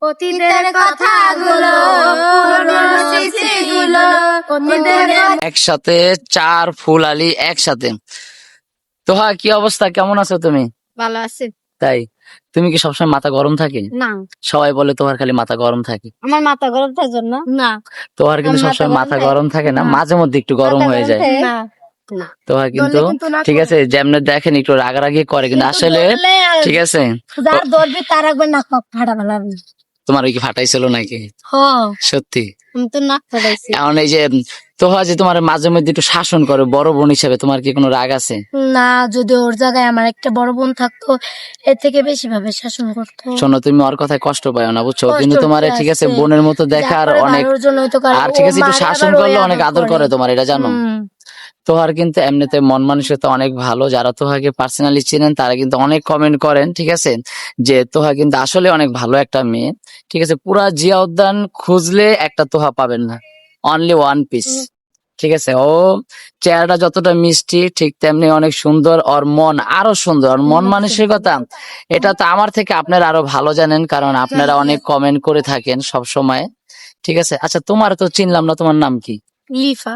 অতীতের কথাগুলো পুরনো স্মৃতিগুলো একসাথে 4 ফুল আলি একসাথে। তোহা কি অবস্থা, কেমন আছো তুমি? ভালো আছে তাই তুমি কি সবসময় মাথা গরম থাকে? না, সবাই বলে তোমার খালি মাথা গরম থাকে। আমার মাথা গরম থাকে জন্য না, তোমার কিন্তু আমার সবসময় মাথা মাথা গরম থাকে না, না। মাঝে মধ্যে একটু গরম মাথা হয়ে যায়। থাকে না না তোমার কিন্তু ধরলে কিন্তু না ঠিক করে। আছে, যেমনি দেখেন একটু রাগারাগি করে কিন্তু আসলে ধরলে আর ঠিক আছে। যার ধরবে তার একবার নাক ফাটা ফেলাবে। তোমার ওই কি ফাটাইছিল নাকি? হ্যাঁ, সত্যি? আমি তো নাক ফাটাইছি। এখন এই যে তোহা যে তোমার মাঝে মধ্যে একটু শাসন করে বড় বোন হিসেবে, তোমার কি কোনো রাগ আছে? না, যদি ওর জায়গায় আমার একটা বড় বোন থাকতো এর থেকে বেশি ভাবে শাসন করতো। শোনো, তুমি ওর কথায় কষ্ট পাও না, বুঝছো? কষ্ট কিন্তু তোমার ঠিক আছে আছে। বোনের মতো যা দেখার করে অনেক, ভালোর জন্যই তো করে। আর ও ঠিক আছে একটু মারে শাসন আবার ওই করলে অনেক আদর করে করে। তোমার, এটা জানো? হুম। তোহার কিন্তু এমনিতে মন মানসিকতা অনেক ভালো, যারা তোহাকে পার্সোনালি চিনেন তারা কিন্তু অনেক কমেন্ট করেন, ঠিক আছে, যে তোহা কিন্তু আসলে অনেক ভালো একটা মেয়ে। ঠিক আছে, পুরা জিয়া উদ্যান খুঁজলে একটা তোহা পাবেন না, অনলি ওয়ান পিস। ঠিক আছে, ও চেহারাটা যতটা মিষ্টি ঠিক তেমনি অনেক সুন্দর, ওর মন আরো সুন্দর, ওর মন মানসিকতা এটা তো আমার থেকে আপনারা আরো ভালো জানেন, কারণ আপনারা অনেক কমেন্ট করে থাকেন সব সময়। ঠিক আছে, আচ্ছা তোমার তো চিনলাম না, তোমার নাম কি? লিফা।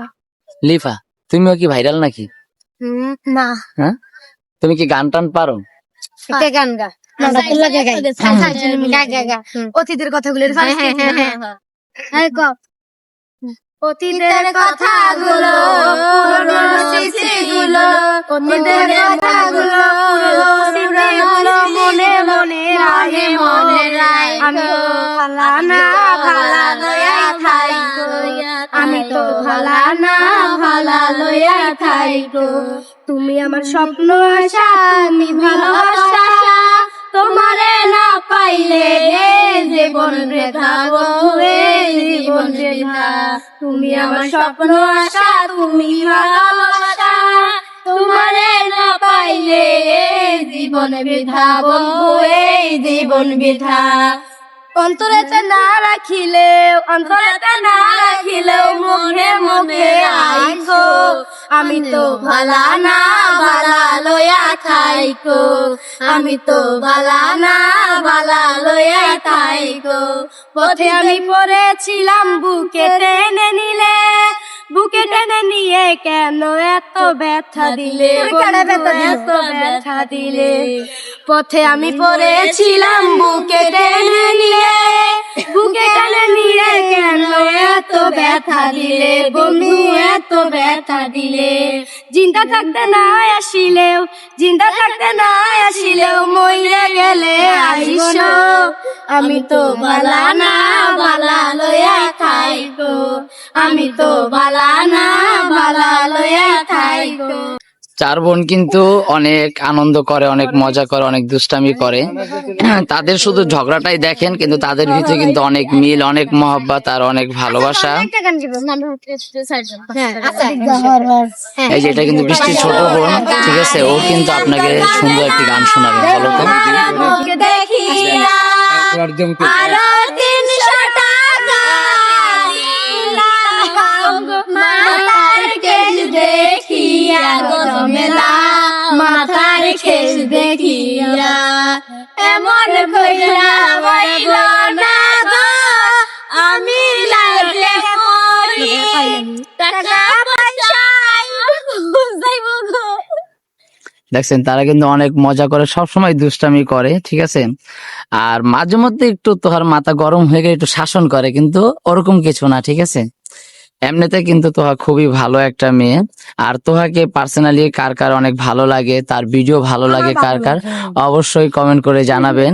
লিফা? তুমিও কি ভাইরাল নাকি? না, হ্যাঁ, তুমি কি গান টান পারো? একটা গান গা। অতীতের কথাগুলো অতীতের কথাগুলো পুরনো স্মৃতিগুলো অতীতের কথাগুলো পুরনো মনে মনে রাগে মনে রায়। আমি তো ভালা না ভালা লয়া থাই গো, আমি তো ভালা না ভালা লয়া থাই গো। তুমি আমার স্বপ্ন আশা, আমি ভালোবাসা, তোমারে না পাইলে জীবন বৃথা গো, জীবন বৃথা। তুমি আমার স্বপ্ন আশা, তুমি ভালোবাসা, তোমারে না পাইলে জীবন বৃথা বন্ধু, এই জীবন বৃথা। অন্তরেতে না রাখিলেও, অন্তরেতে না রাখিলেও মুখে মুখে আইকো, আমি তো ভালা না ভালা লয়া থাইকো, আমি তো ভালা না ভালা লয়া থাইকো। পথে আমি পড়েছিলাম বুকে টেনে নিলে, বুকে টেনে নিয়ে কেন এত ব্যথা দিলে বন্ধু, এত ব্যথা দিলে। পথে আমি পড়েছিলাম বুকে টেনে নিয়ে, বুকে টেনে নিয়ে কেন এত ব্যথা দিলে বন্ধু, এত ব্যথা দিলে। জিন্দা থাকতে না আসিলেও, জিন্দা থাকতে না আসিলেও মইরা গেলে আইসো, আমি তো ভালা না ভালা লয়া থাইকো, আমি তো ভালা না ভালা লয়া থাইকো। 4 বোন কিন্তু অনেক আনন্দ করে, অনেক মজা করে, অনেক দুষ্টামি করে। তাদের শুধু ঝগড়াটাই দেখেন, কিন্তু তাদের ভিতরে কিন্তু অনেক মিল, অনেক মহব্বত আর অনেক ভালোবাসা। এই যে এটা কিন্তু বৃষ্টির ছোট বোন, ঠিক আছে, ও কিন্তু আপনাকে সুন্দর একটি গান শোনাবে, বলো তো? আরো 300 টাকা দিলাম, মাথার কেশ দেখিয়া গো ঝমেলা, মাথার কেশ দেখিয়া এমন কইরা বইল না গো, আমি লাগলে মরি, টাকা পয়সা যাইব গো। দেখছেন, তারা কিন্তু অনেক মজা করে, সবসময় দুষ্টামি করে, ঠিক আছে। আর মাঝে মধ্যে একটু তোহার মাথা গরম হয়ে গেলে একটু শাসন করে, কিন্তু ওরকম কিছু না, ঠিক আছে। এমনিতে কিন্তু তোহা খুবই ভালো একটা মেয়ে। আর তোহাকে পার্সোনালি কার কার অনেক ভালো লাগে, তার ভিডিও ভালো লাগে কার কার, অবশ্যই কমেন্ট করে জানাবেন।